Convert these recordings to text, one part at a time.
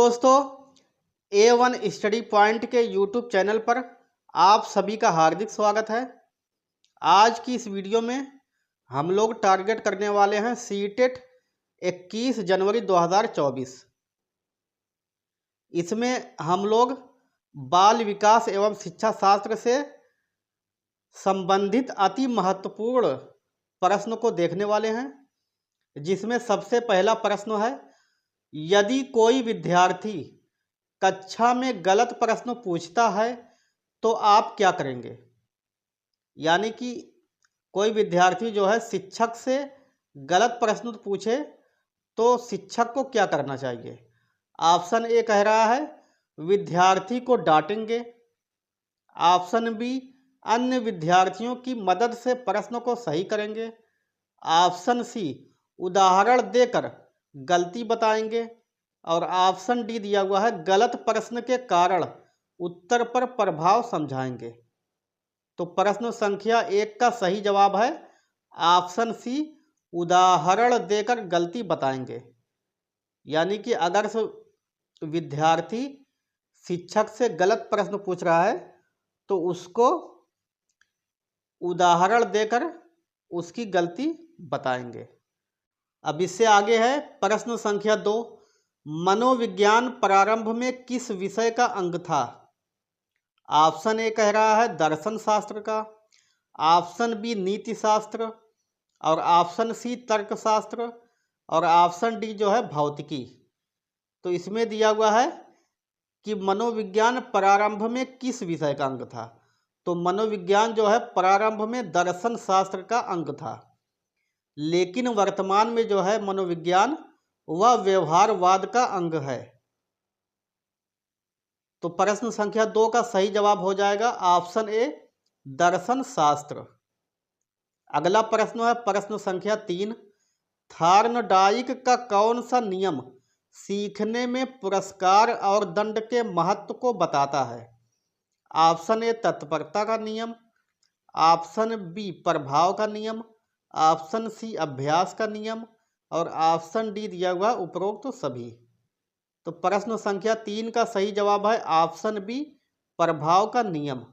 दोस्तों, A1 study point के YouTube channel पर आप सभी का हार्दिक स्वागत है। आज की इस वीडियो में हम लोग टारगेट करने वाले हैं सीटेट 21 जनवरी 2024। इसमें हम लोग बाल विकास एवं शिक्षा शास्त्र से संबंधित अति महत्वपूर्ण प्रश्न को देखने वाले हैं, जिसमें सबसे पहला प्रश्न है, यदि कोई विद्यार्थी कक्षा में गलत प्रश्न पूछता है तो आप क्या करेंगे। यानी कि कोई विद्यार्थी जो है शिक्षक से गलत प्रश्न पूछे तो शिक्षक को क्या करना चाहिए। ऑप्शन ए कह रहा है विद्यार्थी को डांटेंगे। ऑप्शन बी अन्य विद्यार्थियों की मदद से प्रश्न को सही करेंगे। ऑप्शन सी उदाहरण देकर गलती बताएंगे। और ऑप्शन डी दिया हुआ है गलत प्रश्न के कारण उत्तर पर प्रभाव समझाएंगे। तो प्रश्न संख्या 1 का सही जवाब है ऑप्शन सी, उदाहरण देकर गलती बताएंगे। यानी कि अगर विद्यार्थी शिक्षक से गलत प्रश्न पूछ रहा है तो उसको उदाहरण देकर उसकी गलती बताएंगे। अब इससे आगे है प्रश्न संख्या 2, मनोविज्ञान प्रारंभ में किस विषय का अंग था। ऑप्शन ए कह रहा है दर्शन शास्त्र का। ऑप्शन बी नीति शास्त्र। और ऑप्शन सी तर्कशास्त्र। और ऑप्शन डी जो है भौतिकी। तो इसमें दिया हुआ है कि मनोविज्ञान प्रारंभ में किस विषय का अंग था। तो मनोविज्ञान जो है प्रारंभ में दर्शन शास्त्र का अंग था, लेकिन वर्तमान में जो है मनोविज्ञान वह व्यवहारवाद का अंग है। तो प्रश्न संख्या 2 का सही जवाब हो जाएगा ऑप्शन ए, दर्शन शास्त्र। अगला प्रश्न है प्रश्न संख्या 3, थार्नडाइक का कौन सा नियम सीखने में पुरस्कार और दंड के महत्व को बताता है। ऑप्शन ए तत्परता का नियम। ऑप्शन बी प्रभाव का नियम। ऑप्शन सी अभ्यास का नियम। और ऑप्शन डी दिया हुआ उपरोक्त तो सभी। तो प्रश्न संख्या 3 का सही जवाब है ऑप्शन बी, प्रभाव का नियम।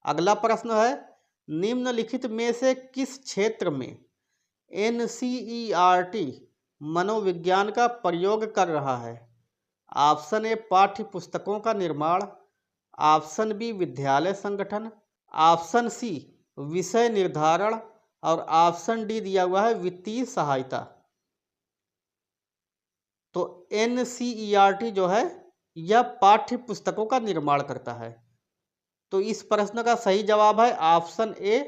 अगला प्रश्न है, निम्नलिखित में से किस क्षेत्र में NCERT मनोविज्ञान का प्रयोग कर रहा है। ऑप्शन ए पाठ्य पुस्तकों का निर्माण। ऑप्शन बी विद्यालय संगठन। ऑप्शन सी विषय निर्धारण। और ऑप्शन डी दिया हुआ है वित्तीय सहायता। तो NCERT जो है यह पाठ्य पुस्तकों का निर्माण करता है। तो इस प्रश्न का सही जवाब है ऑप्शन ए,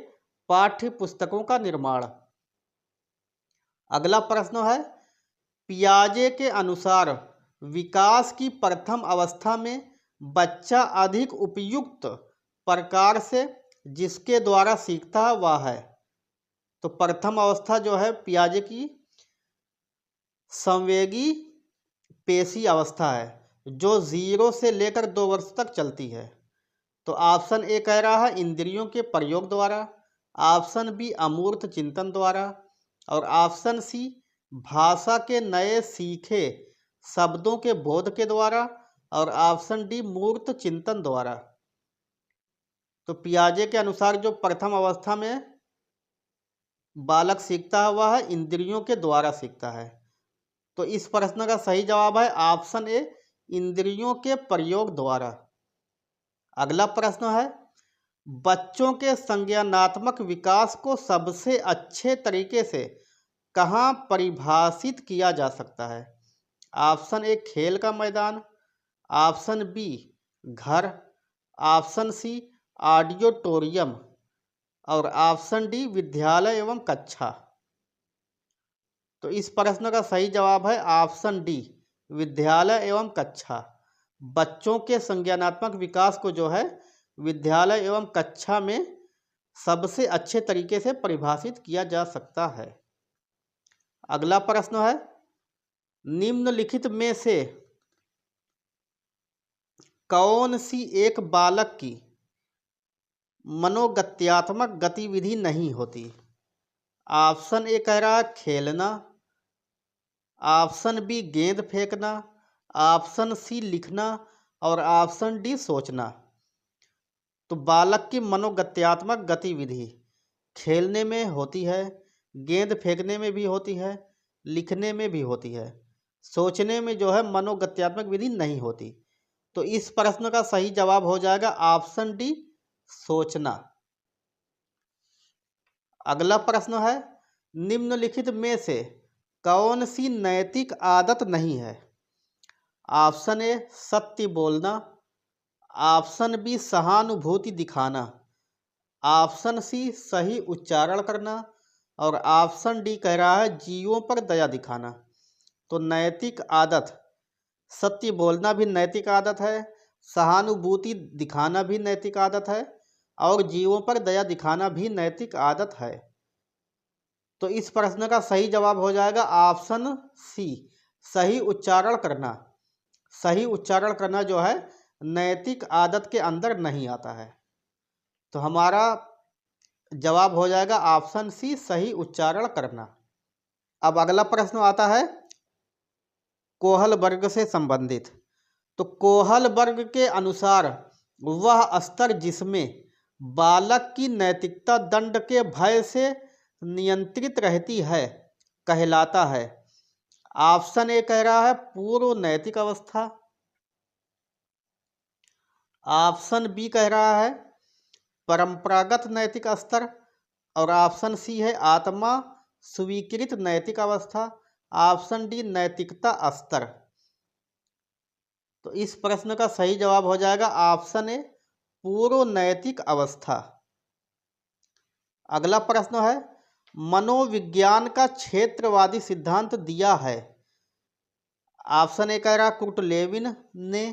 पाठ्य पुस्तकों का निर्माण। अगला प्रश्न है, पियाजे के अनुसार विकास की प्रथम अवस्था में बच्चा अधिक उपयुक्त प्रकार से जिसके द्वारा सीखता है वह है। तो प्रथम अवस्था जो है पियाजे की संवेगी पेशी अवस्था है, जो 0 से लेकर 2 वर्ष तक चलती है। तो ऑप्शन ए कह रहा है इंद्रियों के प्रयोग द्वारा। ऑप्शन बी अमूर्त चिंतन द्वारा। और ऑप्शन सी भाषा के नए सीखे शब्दों के बोध के द्वारा। और ऑप्शन डी मूर्त चिंतन द्वारा। तो पियाजे के अनुसार जो प्रथम अवस्था में बालक सीखता है वह इंद्रियों के द्वारा सीखता है। तो इस प्रश्न का सही जवाब है ऑप्शन ए, इंद्रियों के प्रयोग द्वारा। अगला प्रश्न है, बच्चों के संज्ञानात्मक विकास को सबसे अच्छे तरीके से कहाँ परिभाषित किया जा सकता है। ऑप्शन ए खेल का मैदान। ऑप्शन बी घर। Option C auditorium. और ऑप्शन डी विद्यालय एवं कक्षा। तो इस प्रश्न का सही जवाब है ऑप्शन डी, विद्यालय एवं कक्षा। बच्चों के संज्ञानात्मक विकास को जो है विद्यालय एवं कक्षा में सबसे अच्छे तरीके से परिभाषित किया जा सकता है। अगला प्रश्न है, निम्नलिखित में से कौन सी एक बालक की मनोगत्यात्मक गतिविधि नहीं होती। ऑप्शन ए कह रहा है खेलना। ऑप्शन बी गेंद फेंकना। ऑप्शन सी लिखना और ऑप्शन डी सोचना। तो बालक की मनोगत्यात्मक गतिविधि खेलने में होती है, गेंद फेंकने में भी होती है, लिखने में भी होती है। सोचने में जो है मनोगत्यात्मक विधि नहीं होती। तो इस प्रश्न का सही जवाब हो जाएगा ऑप्शन डी सोचना। अगला प्रश्न है, निम्नलिखित में से कौन सी नैतिक आदत नहीं है? ऑप्शन ए सत्य बोलना, ऑप्शन बी सहानुभूति दिखाना, ऑप्शन सी सही उच्चारण करना और ऑप्शन डी कह रहा है जीवों पर दया दिखाना। तो नैतिक आदत, सत्य बोलना भी नैतिक आदत है, सहानुभूति दिखाना भी नैतिक आदत है और जीवों पर दया दिखाना भी नैतिक आदत है। तो इस प्रश्न का सही जवाब हो जाएगा ऑप्शन सी सही उच्चारण करना। सही उच्चारण करना जो है नैतिक आदत के अंदर नहीं आता है। तो हमारा जवाब हो जाएगा ऑप्शन सी सही उच्चारण करना। अब अगला प्रश्न आता है कोहल वर्ग से संबंधित। तो कोहल वर्ग के अनुसार वह स्तर जिसमें बालक की नैतिकता दंड के भय से नियंत्रित रहती है कहलाता है। ऑप्शन ए कह रहा है पूर्व नैतिक अवस्था, ऑप्शन बी कह रहा है परंपरागत नैतिक स्तर और ऑप्शन सी है आत्मा स्वीकृत नैतिक अवस्था, ऑप्शन डी नैतिकता स्तर। तो इस प्रश्न का सही जवाब हो जाएगा ऑप्शन ए पूर्व नैतिक अवस्था। अगला प्रश्न है मनोविज्ञान का क्षेत्रवादी सिद्धांत दिया है। ऑप्शन ए कह रहा कुर्ट लेविन ने,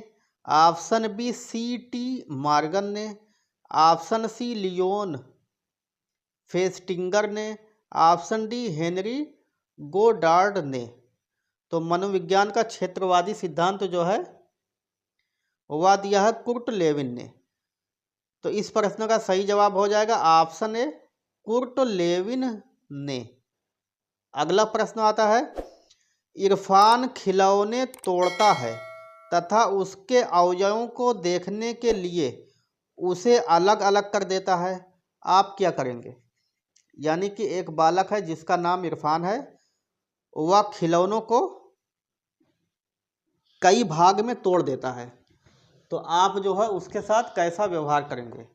option B C T Morgan ने, ऑप्शन सी लियोन फेस्टिंगर ने, ऑप्शन डी हेनरी गोडार्ड ने। तो मनोविज्ञान का क्षेत्रवादी सिद्धांत जो है वह दिया है कुर्ट लेविन ने। तो इस प्रश्न का सही जवाब हो जाएगा ऑप्शन ए कुर्ट लेविन ने। अगला प्रश्न आता है इरफान खिलौने तोड़ता है तथा उसके अवयवों को देखने के लिए उसे अलग अलग कर देता है, आप क्या करेंगे? यानी कि एक बालक है जिसका नाम इरफान है, वह खिलौनों को कई भाग में तोड़ देता है, तो आप जो है उसके साथ कैसा व्यवहार करेंगे?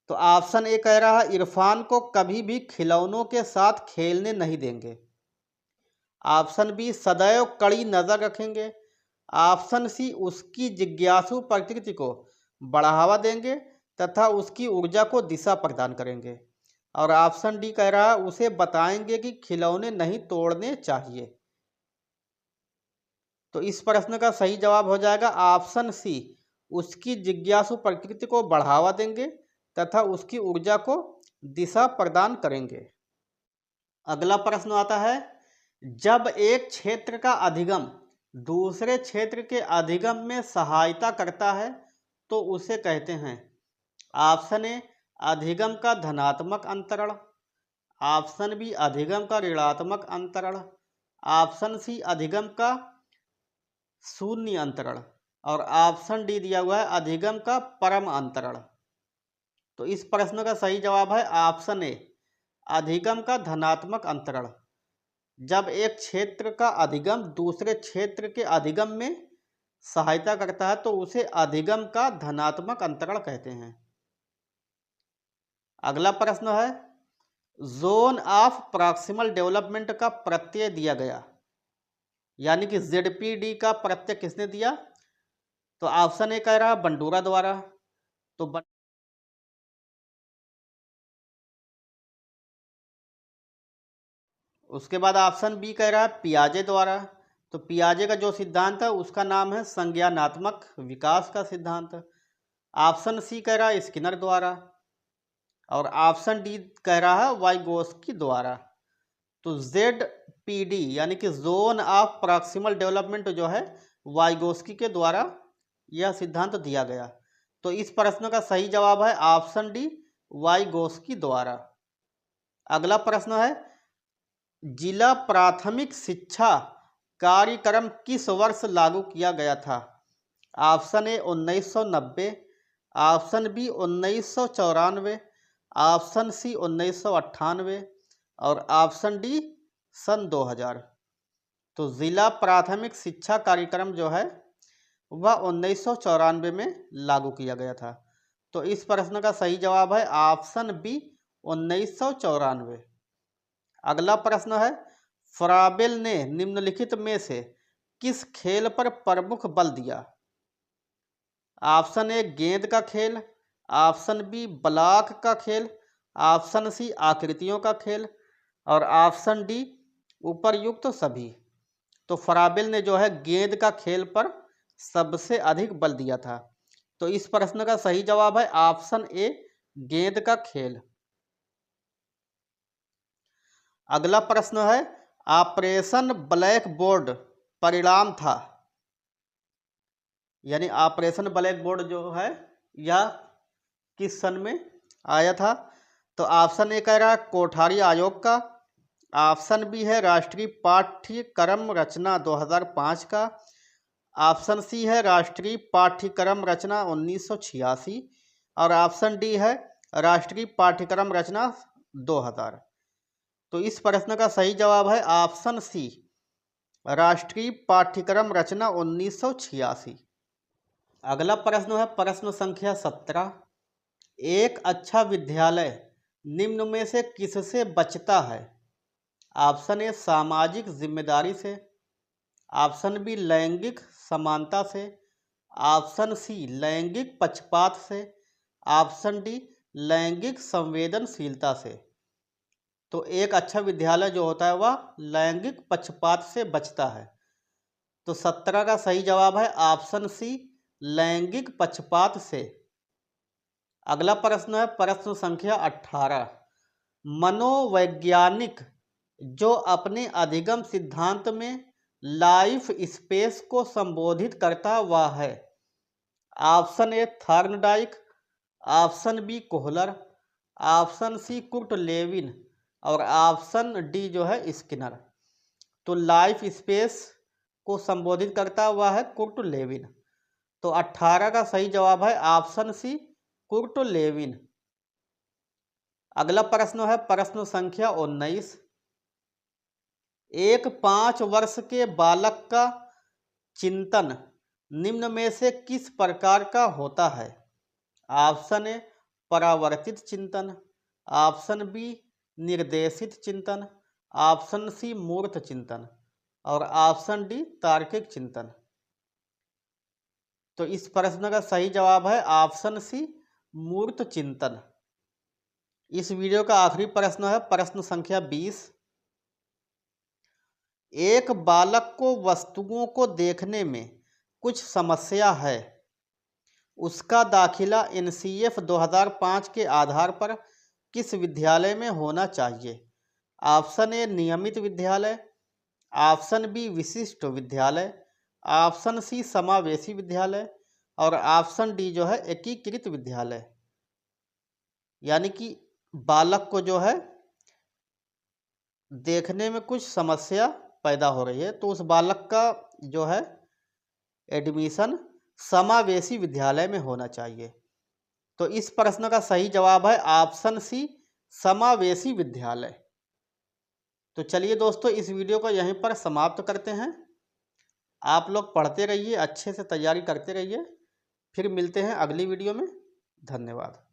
तो ऑप्शन ए कह रहा है इरफान को कभी भी खिलौनों के साथ खेलने नहीं देंगे, ऑप्शन बी सदैव कड़ी नज़र रखेंगे, ऑप्शन सी उसकी जिज्ञासु प्रकृति को बढ़ावा देंगे तथा उसकी ऊर्जा को दिशा प्रदान करेंगे, और ऑप्शन डी कह रहा है उसे बताएंगे कि खिलौने नहीं तोड़ने चाहिए। तो इस प्रश्न का सही जवाब हो जाएगा ऑप्शन सी उसकी जिज्ञासु प्रकृति को बढ़ावा देंगे तथा उसकी ऊर्जा को दिशा प्रदान करेंगे। अगला प्रश्न आता है जब एक क्षेत्र का अधिगम दूसरे क्षेत्र के अधिगम में सहायता करता है तो उसे कहते हैं। ऑप्शन ए अधिगम का धनात्मक अंतरण, ऑप्शन बी अधिगम का ऋणात्मक अंतरण, ऑप्शन सी अधिगम का शून्य अंतरण और ऑप्शन डी दिया हुआ है अधिगम का परम अंतरण। तो इस प्रश्न का सही जवाब है ऑप्शन ए अधिगम का धनात्मक अंतरण। जब एक क्षेत्र का अधिगम दूसरे क्षेत्र के अधिगम में सहायता करता है तो उसे अधिगम का धनात्मक अंतरण कहते हैं। अगला प्रश्न है जोन ऑफ प्रॉक्सिमल डेवलपमेंट का प्रत्यय दिया गया, यानी कि ZPD का प्रत्यय किसने दिया? तो ऑप्शन ए कह रहा है बंडूरा द्वारा, तो उसके बाद ऑप्शन बी कह रहा है पियाजे द्वारा, तो पियाजे का जो सिद्धांत है उसका नाम है संज्ञानात्मक विकास का सिद्धांत। ऑप्शन सी कह रहा है स्किनर द्वारा और ऑप्शन डी कह रहा है वाइगोस्की द्वारा। तो ZPD यानी कि जोन ऑफ प्रॉक्सिमल डेवलपमेंट जो है वाइगोस्की के द्वारा यह सिद्धांत दिया गया। तो इस प्रश्न का सही जवाब है ऑप्शन डी वाइगोस्की द्वारा। अगला प्रश्न है जिला प्राथमिक शिक्षा कार्यक्रम किस वर्ष लागू किया गया था? Option A 1990, option B 1994, option C 1998 और ऑप्शन डी सन 2000। तो जिला प्राथमिक शिक्षा कार्यक्रम जो है वह 1994 में लागू किया गया था। तो इस प्रश्न का सही जवाब है ऑप्शन बी 1994। अगला प्रश्न है, फ्राबेल ने निम्नलिखित में से किस खेल पर प्रमुख बल दिया? ऑप्शन ए गेंद का खेल, ऑप्शन बी ब्लॉक का खेल, ऑप्शन सी आकृतियों का खेल और ऑप्शन डी उपर्युक्त सभी। तो फ्राबेल ने जो है गेंद का खेल पर सबसे अधिक बल दिया था। तो इस प्रश्न का सही जवाब है ऑप्शन ए गेंद का खेल। अगला प्रश्न है, ऑपरेशन ब्लैक बोर्ड परिणाम था, यानी ऑपरेशन ब्लैक बोर्ड जो है यह किस सन में आया था? तो ऑप्शन ए कह रहा है कोठारी आयोग का, ऑप्शन बी है राष्ट्रीय पाठ्यक्रम रचना 2005 का, ऑप्शन सी है राष्ट्रीय पाठ्यक्रम रचना 1986 और ऑप्शन डी है राष्ट्रीय पाठ्यक्रम रचना 2000। तो इस प्रश्न का सही जवाब है ऑप्शन सी राष्ट्रीय पाठ्यक्रम रचना 1986। अगला प्रश्न है प्रश्न संख्या 17। एक अच्छा विद्यालय निम्न में से किससे बचता है? ऑप्शन ए सामाजिक जिम्मेदारी से, ऑप्शन बी लैंगिक समानता से, ऑप्शन सी लैंगिक पक्षपात से, ऑप्शन डी लैंगिक संवेदनशीलता से। तो एक अच्छा विद्यालय जो होता है वह लैंगिक पक्षपात से बचता है। तो 17 का सही जवाब है ऑप्शन सी लैंगिक पक्षपात से। अगला प्रश्न है प्रश्न संख्या 18। मनोवैज्ञानिक जो अपने अधिगम सिद्धांत में लाइफ स्पेस को संबोधित करता वह है? Option A Thorndike, option B Kohler, option C Kurt Lewin और ऑप्शन डी जो है स्किनर। तो लाइफ स्पेस को संबोधित करता हुआ है कुर्ट लेविन। तो 18 का सही जवाब है ऑप्शन सी कुर्ट लेविन। अगला प्रश्न है प्रश्न संख्या 19। एक 5 वर्ष के बालक का चिंतन निम्न में से किस प्रकार का होता है? ऑप्शन ए परावर्तित चिंतन, ऑप्शन बी निर्देशित चिंतन, ऑप्शन सी मूर्त चिंतन और ऑप्शन डी तार्किक चिंतन। तो इस प्रश्न का सही जवाब है ऑप्शन सी मूर्त चिंतन। इस वीडियो का आखिरी प्रश्न है प्रश्न संख्या 20। एक बालक को वस्तुओं को देखने में कुछ समस्या है, उसका दाखिला NCF 2005 के आधार पर किस विद्यालय में होना चाहिए? ऑप्शन ए नियमित विद्यालय, ऑप्शन बी विशिष्ट विद्यालय, ऑप्शन सी समावेशी विद्यालय और ऑप्शन डी जो है एकीकृत विद्यालय। यानी कि बालक को जो है देखने में कुछ समस्या पैदा हो रही है तो उस बालक का जो है एडमिशन समावेशी विद्यालय में होना चाहिए। तो इस प्रश्न का सही जवाब है ऑप्शन सी समावेशी विद्यालय। तो चलिए दोस्तों इस वीडियो को यहीं पर समाप्त करते हैं। आप लोग पढ़ते रहिए, अच्छे से तैयारी करते रहिए। फिर मिलते हैं अगली वीडियो में। धन्यवाद।